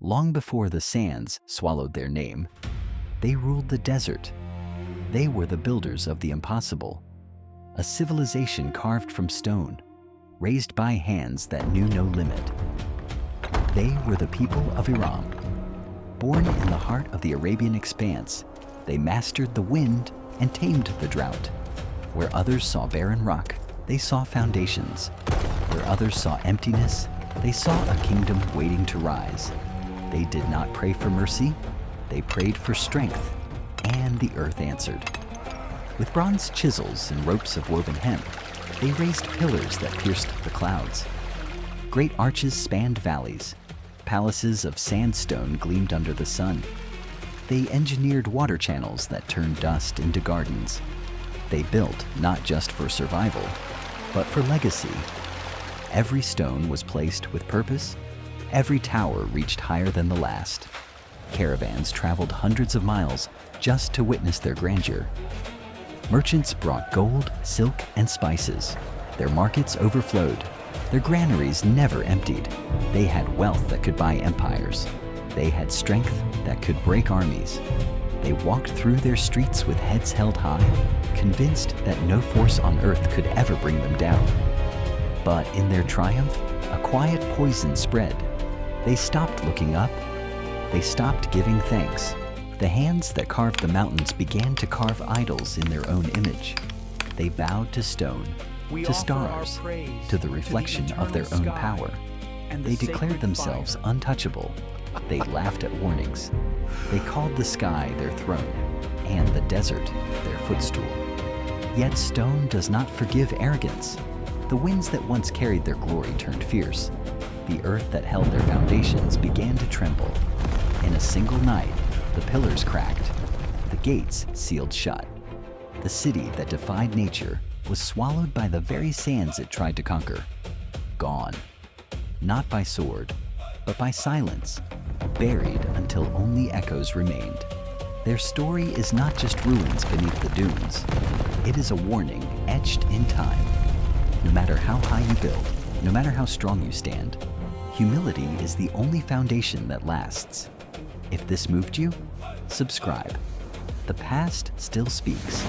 Long before the sands swallowed their name, they ruled the desert. They were the builders of the impossible, a civilization carved from stone, raised by hands that knew no limit. They were the people of Iram. Born in the heart of the Arabian expanse, they mastered the wind and tamed the drought. Where others saw barren rock, they saw foundations. Where others saw emptiness, they saw a kingdom waiting to rise. They did not pray for mercy, they prayed for strength, and the earth answered. With bronze chisels and ropes of woven hemp, they raised pillars that pierced the clouds. Great arches spanned valleys. Palaces of sandstone gleamed under the sun. They engineered water channels that turned dust into gardens. They built not just for survival, but for legacy. Every stone was placed with purpose. Every tower reached higher than the last. Caravans traveled hundreds of miles just to witness their grandeur. Merchants brought gold, silk, and spices. Their markets overflowed. Their granaries never emptied. They had wealth that could buy empires. They had strength that could break armies. They walked through their streets with heads held high, convinced that no force on earth could ever bring them down. But in their triumph, a quiet poison spread. They stopped looking up. They stopped giving thanks. The hands that carved the mountains began to carve idols in their own image. They bowed to stone, to stars, to the reflection of their own power. They declared themselves untouchable. They laughed at warnings. They called the sky their throne and the desert their footstool. Yet stone does not forgive arrogance. The winds that once carried their glory turned fierce. The earth that held their foundations began to tremble. In a single night, the pillars cracked. The gates sealed shut. The city that defied nature was swallowed by the very sands it tried to conquer. Gone. Not by sword, but by silence. Buried until only echoes remained. Their story is not just ruins beneath the dunes. It is a warning etched in time. No matter how high you build, no matter how strong you stand, humility is the only foundation that lasts. If this moved you, subscribe. The past still speaks.